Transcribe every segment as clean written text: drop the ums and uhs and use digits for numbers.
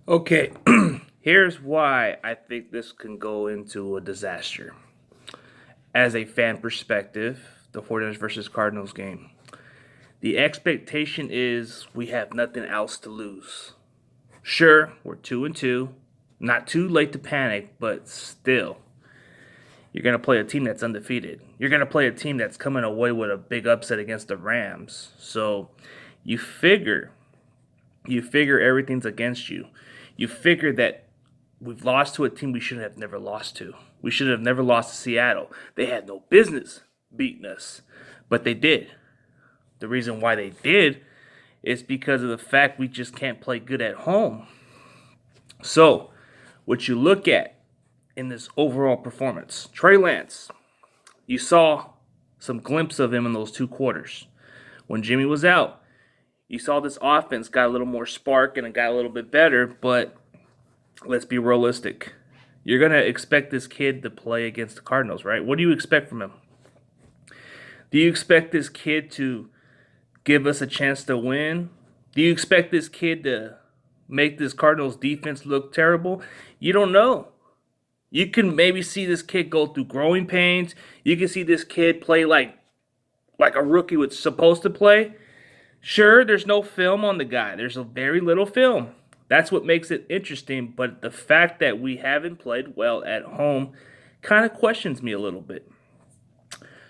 Okay, here's why I think this can go into a disaster. As a fan perspective, the 49ers versus Cardinals game. The expectation is we have nothing else to lose. Sure, we're 2-2. Not too late to panic, but still. You're going to play a team that's undefeated. You're going to play a team that's coming away with a big upset against the Rams. So you figure everything's against you. You figure that we've lost to a team we should have never lost to. We should have never lost to Seattle. They had no business beating us, but they did. The reason why they did is because of the fact we just can't play good at home. So, what you look at in this overall performance, Trey Lance, you saw some glimpse of him in those 2 quarters. When Jimmy was out, you saw this offense got a little more spark and it got a little bit better, but let's be realistic. You're going to expect this kid to play against the Cardinals, right? What do you expect from him? Do you expect this kid to give us a chance to win? Do you expect this kid to make this Cardinals defense look terrible? You don't know. You can maybe see this kid go through growing pains. You can see this kid play like a rookie was supposed to play. Sure, there's no film on the guy. There's a very little film. That's what makes it interesting. But the fact that we haven't played well at home kind of questions me a little bit.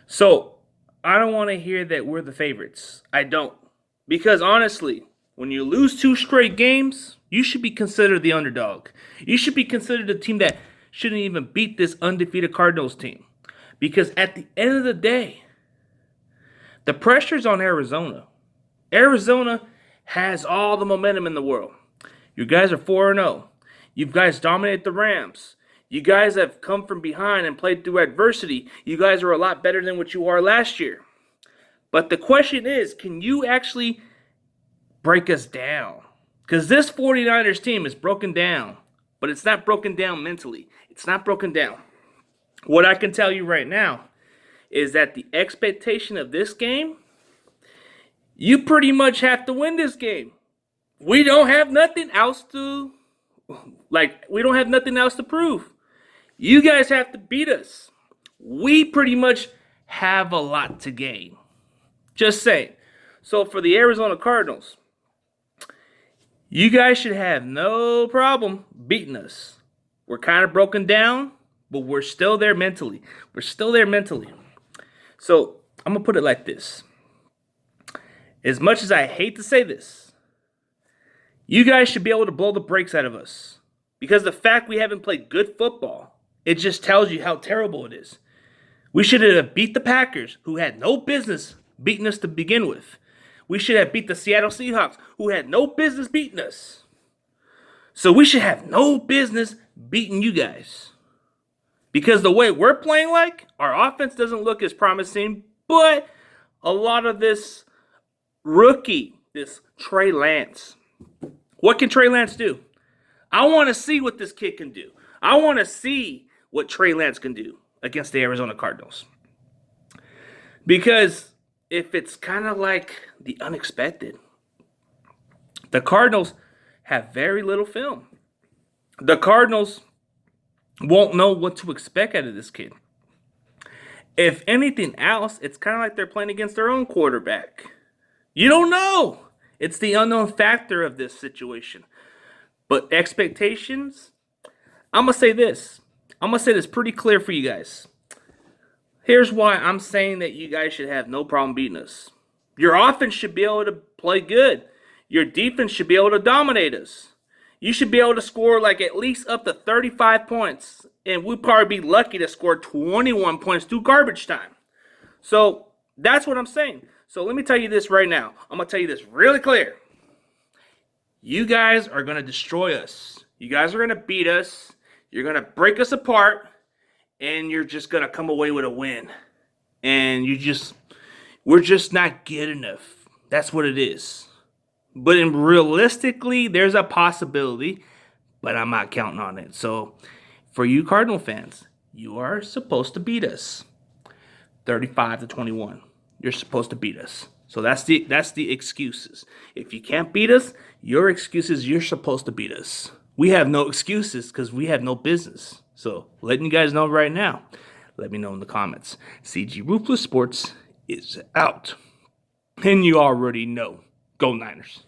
So, I don't want to hear that we're the favorites. I don't. Because honestly, when you lose 2 straight games, you should be considered the underdog. You should be considered a team that shouldn't even beat this undefeated Cardinals team. Because at the end of the day, the pressure's on Arizona. Arizona has all the momentum in the world. You guys are 4-0. You guys dominate the Rams. You guys have come from behind and played through adversity. You guys are a lot better than what you are last year. But the question is, can you actually break us down? Because this 49ers team is broken down, but it's not broken down mentally. It's not broken down. What I can tell you right now is that the expectation of this game, you pretty much have to win this game. We don't have nothing else to prove. You guys have to beat us. We pretty much have a lot to gain. Just saying. So for the Arizona Cardinals, you guys should have no problem beating us. We're kind of broken down, but we're still there mentally. So I'm going to put it like this. As much as I hate to say this, you guys should be able to blow the brakes out of us. Because the fact we haven't played good football, it just tells you how terrible it is. We should have beat the Packers, who had no business beating us to begin with. We should have beat the Seattle Seahawks, who had no business beating us. So we should have no business beating you guys. Because the way we're playing our offense doesn't look as promising, but a lot of this rookie, this Trey Lance. What can Trey Lance do? I want to see what this kid can do. I want to see what Trey Lance can do against the Arizona Cardinals. Because if it's kind of like the unexpected, the Cardinals have very little film. The Cardinals won't know what to expect out of this kid. If anything else, it's kind of like they're playing against their own quarterback. You don't know. It's the unknown factor of this situation. But expectations, I'm going to say this. I'm going to say this pretty clear for you guys. Here's why I'm saying that you guys should have no problem beating us. Your offense should be able to play good. Your defense should be able to dominate us. You should be able to score at least up to 35 points. And we'd probably be lucky to score 21 points through garbage time. So that's what I'm saying. So let me tell you this right now. I'm going to tell you this really clear. You guys are going to destroy us. You guys are going to beat us. You're going to break us apart. And you're just going to come away with a win. And we're just not good enough. That's what it is. But realistically, there's a possibility. But I'm not counting on it. So for you Cardinal fans, you are supposed to beat us 35-21. You're supposed to beat us. So that's the excuses. If you can't beat us, your excuse is you're supposed to beat us. we have no excuses because we have no business. So letting you guys know right now. Let me know in the comments. CG Ruthless Sports is out. And you already know. Go Niners.